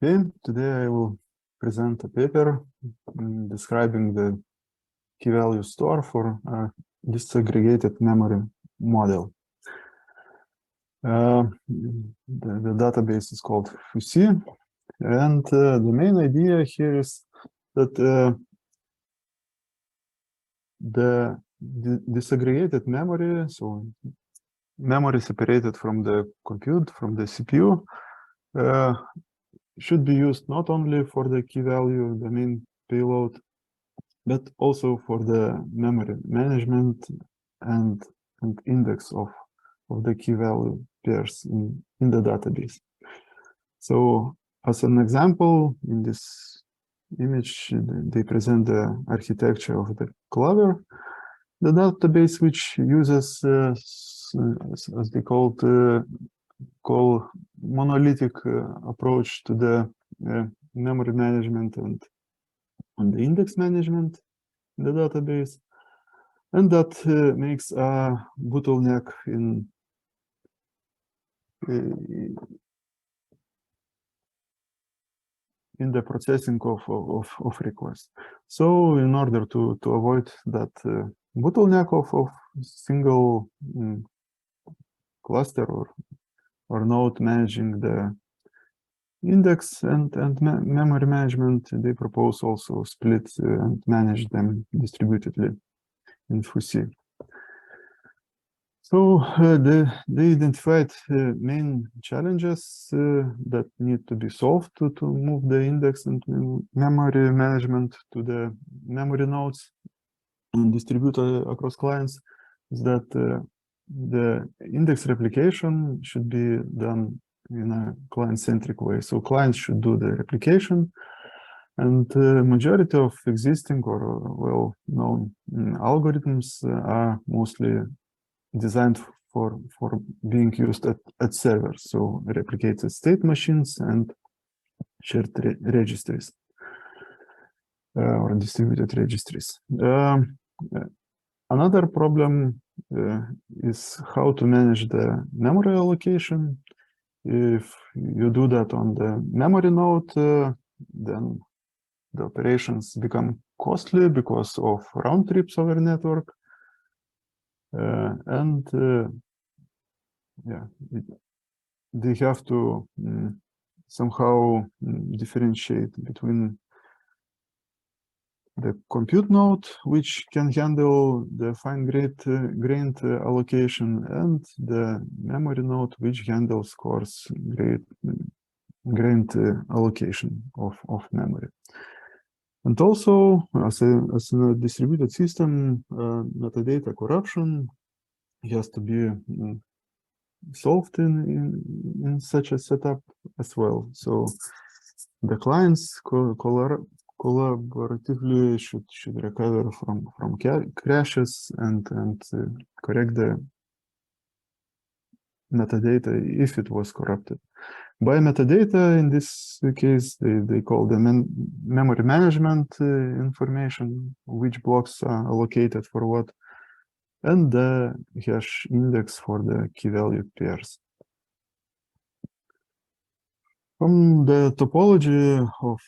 Okay, today I will present a paper describing the key value store for a disaggregated memory model. The database is called FUSEE, and the main idea here is that the disaggregated memory, so memory separated from the compute, from the CPU, should be used not only for the key value, the main payload, but also for the memory management and index of the key value pairs in the database. So as an example, in this image, they present the architecture of the Clover, the database which uses, as they call monolithic approach to the memory management and on the index management in the database, and that makes a bottleneck in the processing of requests. So in order to avoid that bottleneck of single cluster or node managing the index and memory management, they propose also split and manage them distributedly in FUSEE. So they identified main challenges that need to be solved to move the index and memory management to the memory nodes and distribute across clients. Is that the index replication should be done in a client-centric way. So clients should do the replication, and the majority of existing or well-known algorithms are mostly designed for being used at servers, so replicated state machines and shared registries or distributed registries. Another problem is how to manage the memory allocation. If you do that on the memory node, then the operations become costly because of round trips over network. They have to somehow differentiate between the compute node, which can handle the fine-grained allocation, and the memory node, which handles coarse grained allocation of memory. And also, as a distributed system, metadata corruption has to be solved in such a setup as well. So the clients collaboratively should recover from crashes and correct the metadata if it was corrupted. By metadata, in this case, they call the memory management information, which blocks are allocated for what, and the hash index for the key value pairs. From the topology of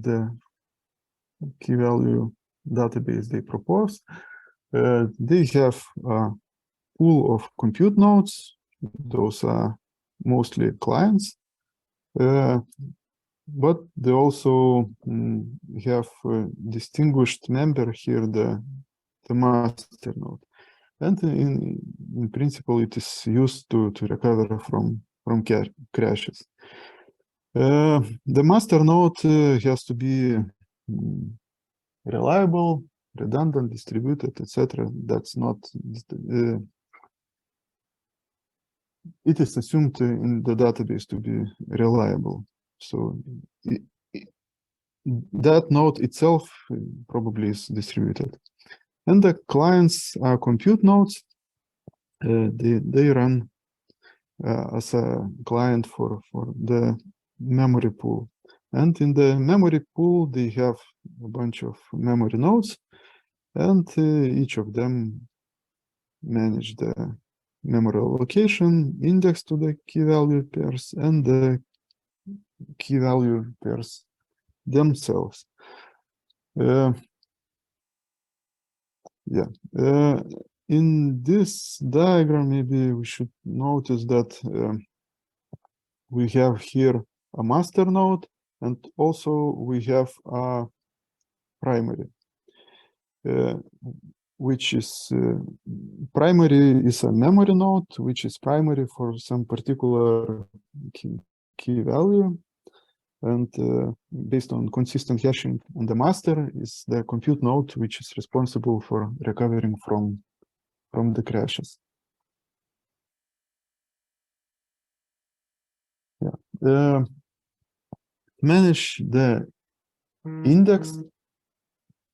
the key value database they propose, they have a pool of compute nodes. Those are mostly clients, but they also have a distinguished member here, the master node, and in principle it is used to recover from crashes. The master node has to be reliable, redundant, distributed, etc. That's not it is assumed in the database to be reliable. So that node itself probably is distributed. And the clients are compute nodes. They run as a client for the memory pool. And in the memory pool, they have a bunch of memory nodes, and each of them manage the memory allocation, index to the key value pairs, and the key value pairs themselves. In this diagram, maybe we should notice that we have here a master node, and also we have a primary, which is primary is a memory node, which is primary for some particular key value. And based on consistent hashing, and the master is the compute node, which is responsible for recovering from the crashes. Manage the index.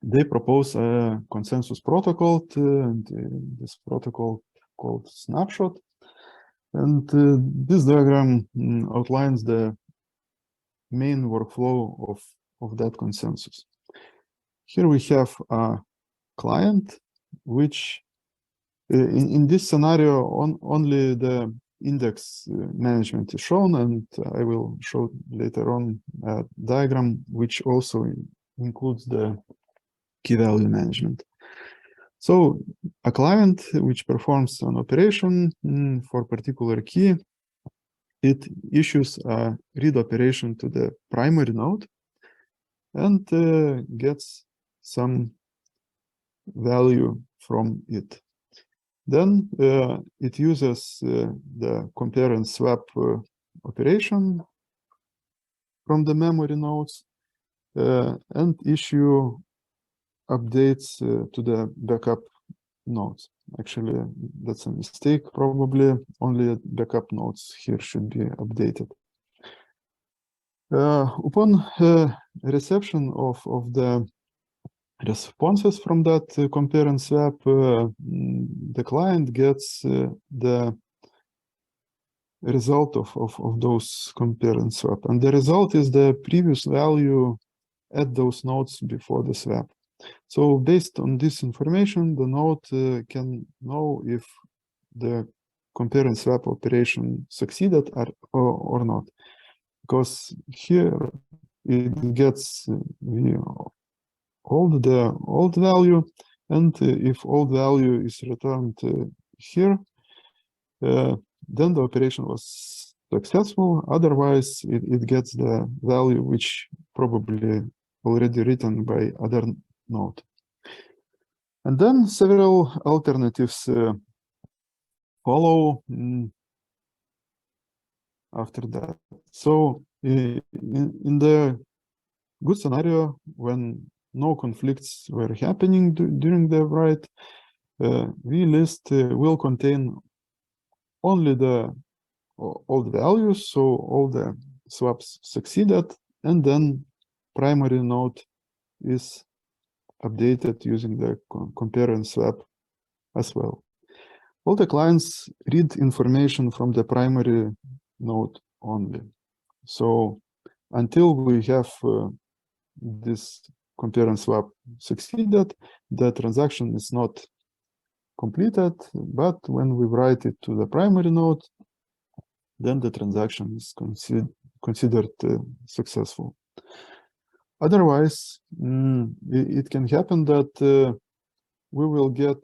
They propose a consensus protocol, and this protocol called snapshot. And this diagram outlines the main workflow of that consensus. Here we have a client, which in this scenario only the index management is shown, and I will show later on a diagram which also includes the key value management. So a client which performs an operation for a particular key, it issues a read operation to the primary node and gets some value from it. Then it uses the compare and swap operation from the memory nodes and issue updates to the backup nodes. Actually, that's a mistake. Probably only backup nodes here should be updated. Upon reception of the responses from that compare and swap, the client gets the result of those compare and swap. And the result is the previous value at those nodes before the swap. So based on this information, the node can know if the compare and swap operation succeeded or not. Because here it gets the old value, and if old value is returned here, then the operation was successful. Otherwise, it gets the value which probably already written by other node. And then several alternatives follow after that. So in the good scenario, when no conflicts were happening during the write, vlist will contain only the old values, so all the swaps succeeded, and then primary node is updated using the compare and swap as well. All the clients read information from the primary node only. So until we have this compare and swap succeeded, the transaction is not completed, but when we write it to the primary node, then the transaction is considered successful. Otherwise, it can happen that we will get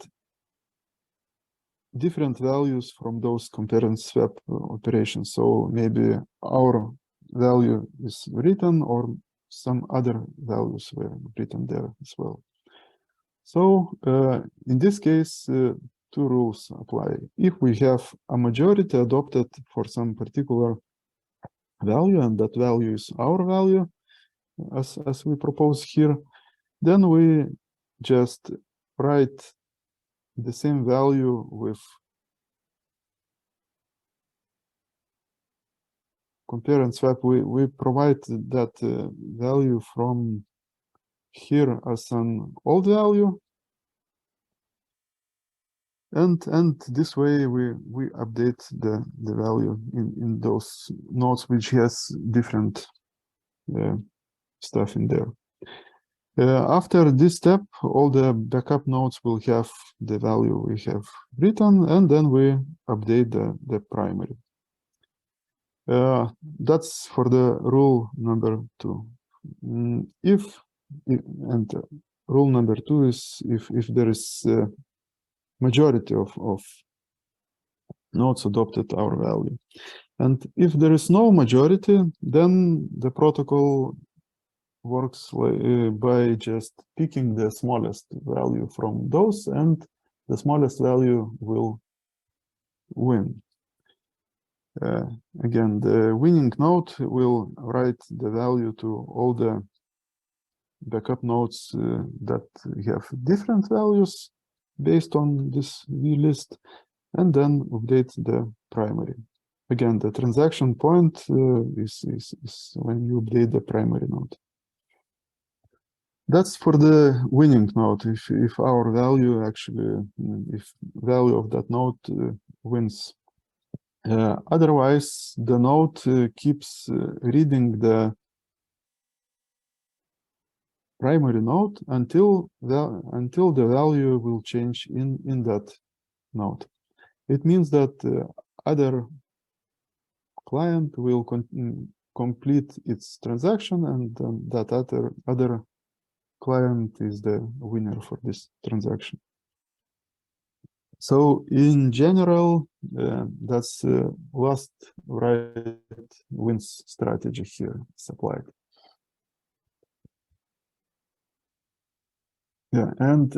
different values from those compare and swap operations. So maybe our value is written or some other values were written there as well. So in this case, two rules apply. If we have a majority adopted for some particular value, and that value is our value, as we propose here, then we just write the same value with compare and swap. We provide that value from here as an old value, and this way we update the value in those nodes which has different stuff in there. After this step, all the backup nodes will have the value we have written, and then we update the primary. That's for the rule number 2. Rule number 2 is if there is a majority of nodes adopted our value. And if there is no majority, then the protocol works by just picking the smallest value from those, and the smallest value will win. Again, the winning node will write the value to all the backup nodes that have different values based on this vlist, and then update the primary. Again, the transaction point is when you update the primary node. That's for the winning node. If our value actually, if value of that node wins. Otherwise, the node keeps reading the primary node until the value will change in that node. It means that other client will complete its transaction, and that other client is the winner for this transaction. So in general, that's last write wins strategy here is applied. Yeah, and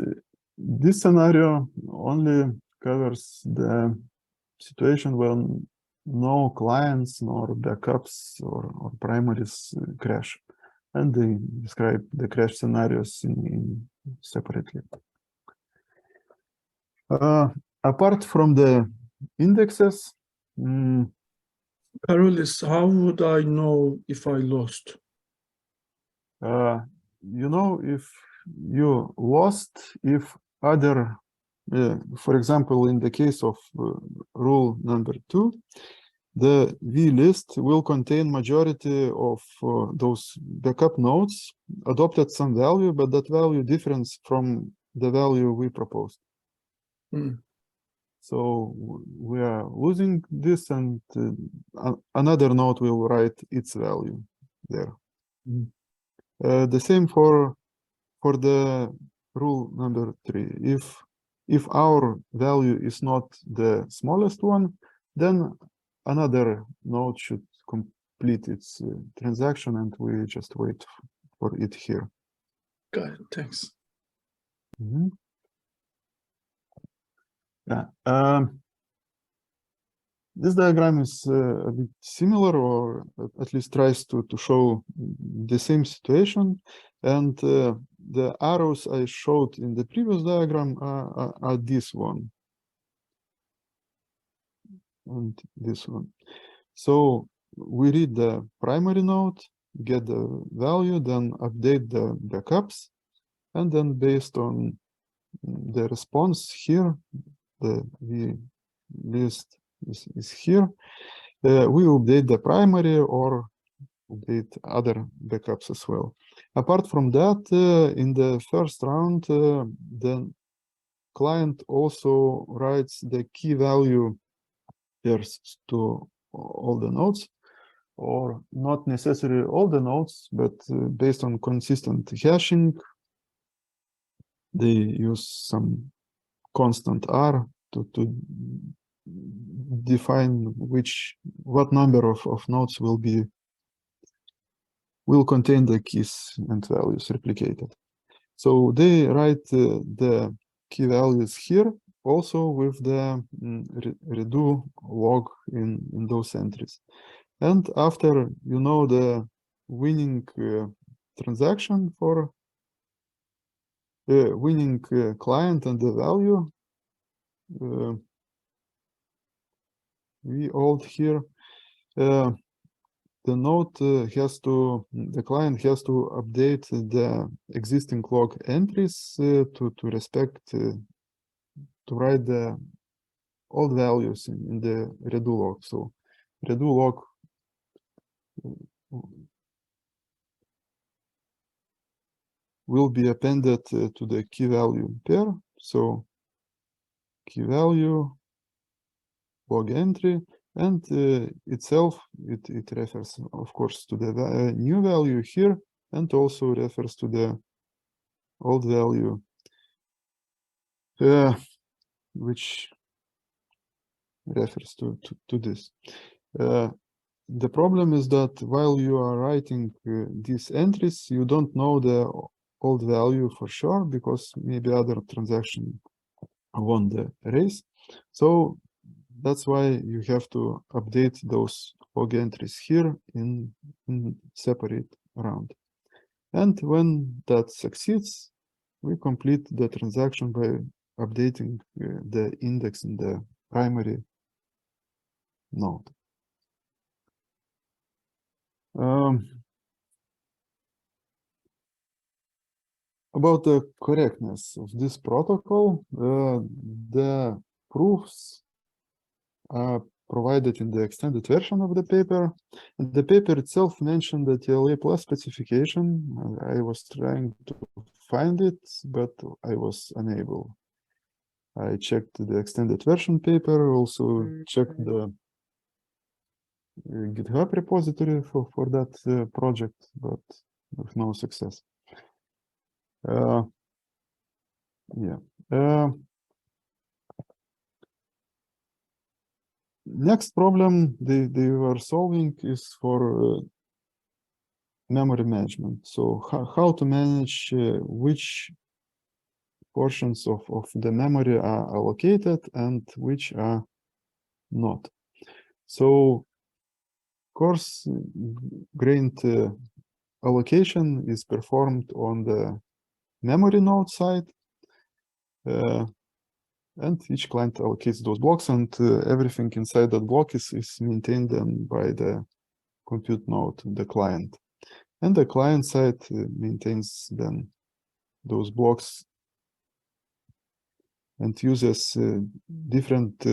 this scenario only covers the situation when no clients nor backups or primaries crash, and they describe the crash scenarios in separately. Apart from the indexes, Carolus, how would I know if I lost? You know, if you lost, if other, for example, in the case of rule number 2, the vlist will contain majority of those backup nodes adopted some value, but that value differs from the value we proposed. So we are losing this, and another node will write its value there. The same for the rule number 3. If our value is not the smallest one, then another node should complete its transaction, and we just wait for it here. Got it. Thanks. Yeah. This diagram is a bit similar, or at least tries to show the same situation. And the arrows I showed in the previous diagram are this one and this one. So we read the primary node, get the value, then update the backups, and then based on the response here, the list is here, we update the primary or update other backups as well. Apart from that, in the first round, the client also writes the key value pairs to all the nodes, or not necessarily all the nodes, but based on consistent hashing, they use some constant R to define what number of nodes will contain the keys and values replicated. So they write the key values here, also with the redo log in those entries. And after you know the winning transaction for winning client and the value, we hold here, the client has to update the existing log entries to respect, to write the old values in the redo log. So redo log will be appended to the key value pair. So key value log entry, and itself, it refers, of course, to the new value here, and also refers to the old value, which refers to this. The problem is that while you are writing these entries, you don't know the old value for sure, because maybe other transaction won the race. So that's why you have to update those log entries here in separate round. And when that succeeds, we complete the transaction by updating the index in the primary node. About the correctness of this protocol, the proofs are provided in the extended version of the paper. And the paper itself mentioned the TLA plus specification. I was trying to find it, but I was unable. I checked the extended version paper, also checked the GitHub repository for that project, but with no success. Next problem they were solving is for memory management. So how to manage which portions of the memory are allocated and which are not. So coarse-grained allocation is performed on the memory node side, and each client allocates those blocks, and everything inside that block is maintained then by the compute node, the client. And the client side maintains then those blocks and uses different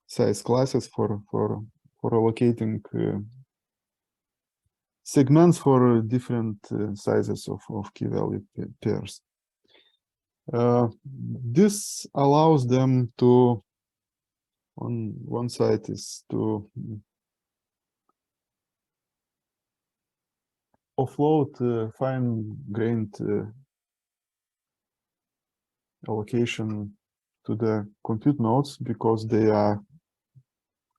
size classes for allocating segments for different sizes of key value pairs. This allows them to, on one side, is to offload fine-grained allocation to the compute nodes, because they are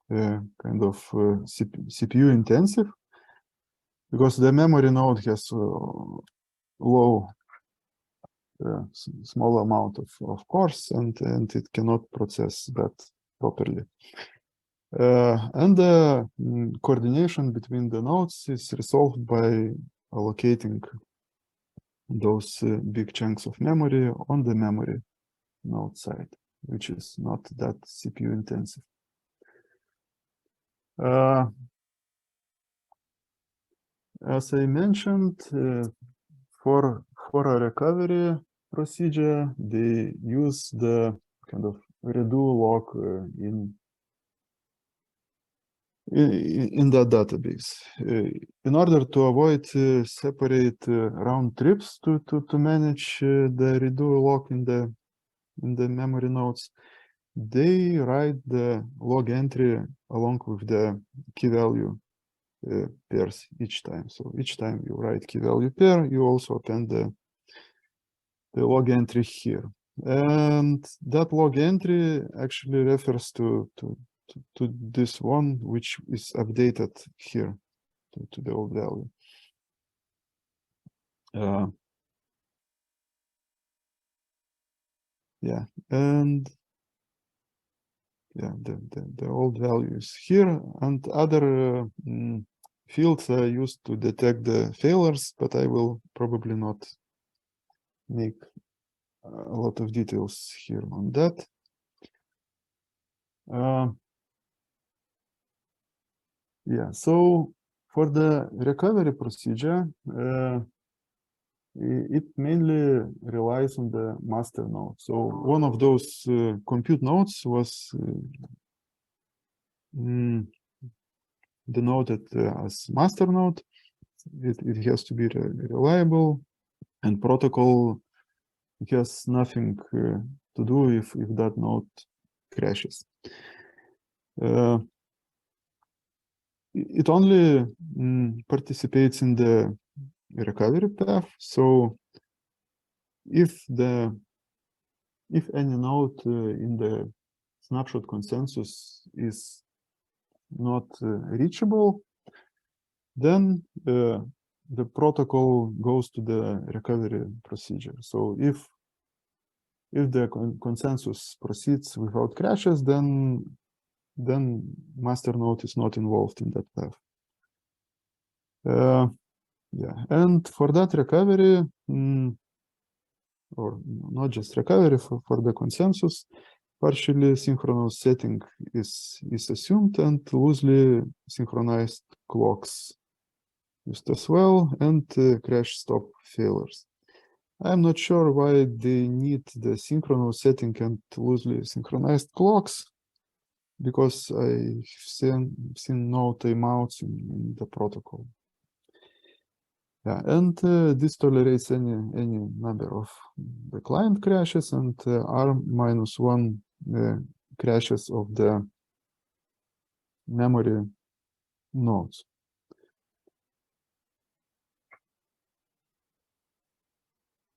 kind of CPU intensive, because the memory node has low small amount of cores, and it cannot process that properly. And the coordination between the nodes is resolved by allocating those big chunks of memory on the memory node side, which is not that CPU intensive. As I mentioned, for a recovery procedure, they use the kind of redo lock in that database. In order to avoid separate round trips to manage the redo lock in the memory nodes, they write the log entry along with the key value pairs each time. So each time you write key value pair, you also append the log entry here. And that log entry actually refers to this one, which is updated here to the old value. Yeah, and yeah, the old value is here, and other fields are used to detect the failures, but I will probably not make a lot of details here on that. Yeah, so for the recovery procedure, it mainly relies on the master node. So one of those compute nodes was denoted as master node. It has to be reliable, and protocol has nothing to do if that node crashes. it only participates in the recovery path. So if any node in the snapshot consensus is not reachable, then the protocol goes to the recovery procedure. So if the consensus proceeds without crashes, then master node is not involved in that path. Yeah, and for that recovery, or not just recovery, for the consensus, partially synchronous setting is assumed, and loosely synchronized clocks used as well, and crash stop failures. I'm not sure why they need the synchronous setting and loosely synchronized clocks, because I've seen no timeouts in the protocol. Yeah, and this tolerates any number of the client crashes, and R-1 crashes of the memory nodes.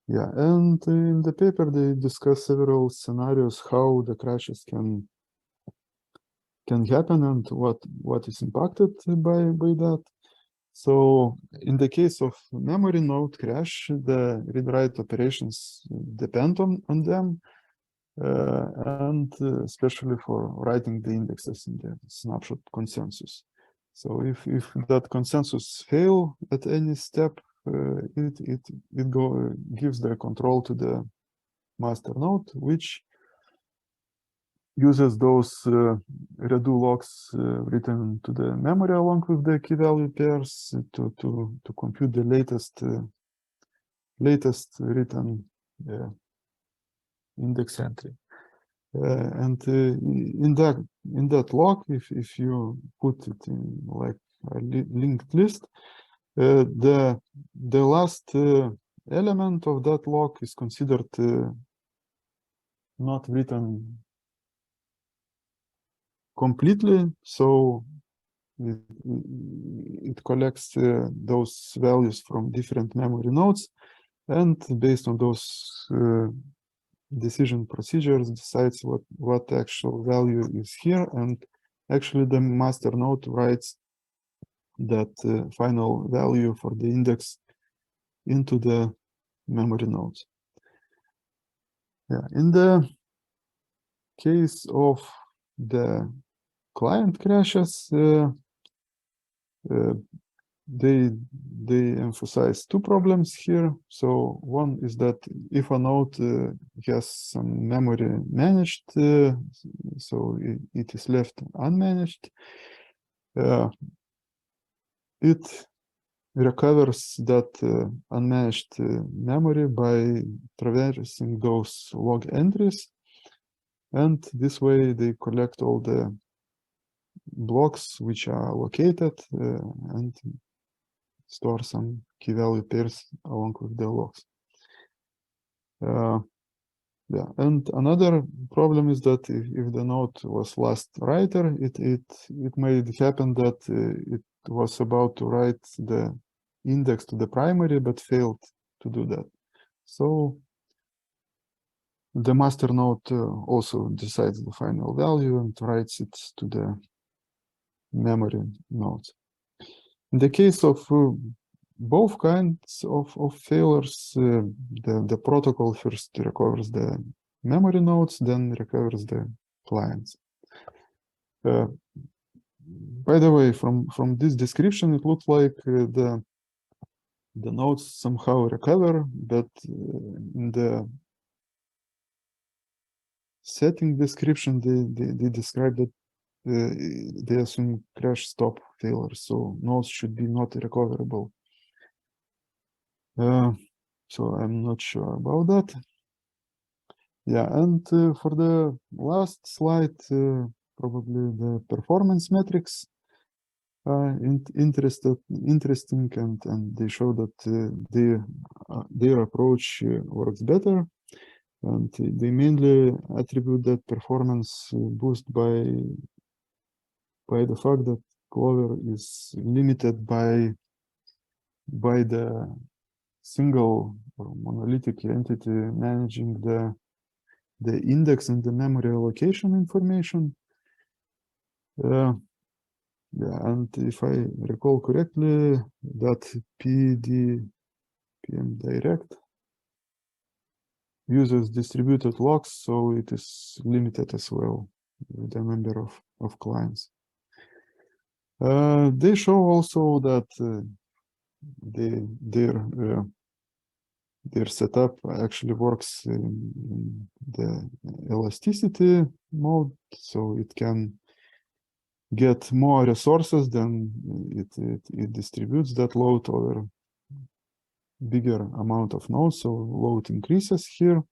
Yeah, and in the paper they discuss several scenarios how the crashes can happen and what is impacted by that. So in the case of memory node crash, the read-write operations depend on them, and especially for writing the indexes in the snapshot consensus. So if that consensus fail at any step, it gives the control to the master node, which uses those redo logs written to the memory along with the key value pairs to compute the latest written index entry. And in that log, if you put it in like a linked list, the last element of that log is considered not written completely, so it collects those values from different memory nodes, and based on those decision procedures decides what actual value is here, and actually the master node writes that final value for the index into the memory nodes. Yeah, in the case of the client crashes, they emphasize two problems here. So one is that if a node has some memory managed, so it is left unmanaged, it recovers that unmanaged memory by traversing those log entries, and this way they collect all the blocks which are located and store some key value pairs along with the logs. Yeah, and another problem is that if the node was last writer, it may happen that it was about to write the index to the primary but failed to do that. So the master node also decides the final value and writes it to the memory nodes. In the case of both kinds of failures, the protocol first recovers the memory nodes, then recovers the clients. By the way, from this description, it looks like the nodes somehow recover, but in the setting description, they describe that they assume crash stop failure, so nodes should be not recoverable. So I'm not sure about that. Yeah, and for the last slide, probably the performance metrics are interesting, and they show that their approach works better, and they mainly attribute that performance boost by the fact that Clover is limited by the single or monolithic entity managing the index and the memory allocation information. Yeah, and if I recall correctly, that PM direct uses distributed locks, so it is limited as well with the number of clients. They show also that their setup actually works in the elasticity mode, so it can get more resources than it distributes that load over bigger amount of nodes, so load increases here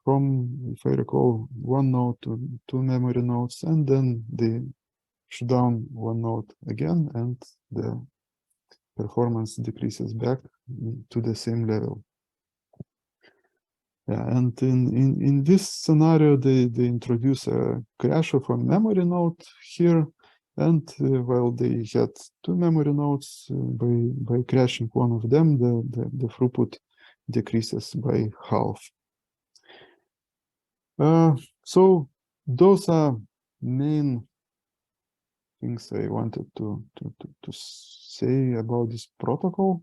from, if I recall, 1 node to 2 memory nodes, and then they shut down 1 node again, and the performance decreases back to the same level. Yeah, and in this scenario, they introduce a crash of a memory node here, and while they had 2 memory nodes, by crashing one of them, the throughput decreases by half. So those are main things I wanted to say about this protocol.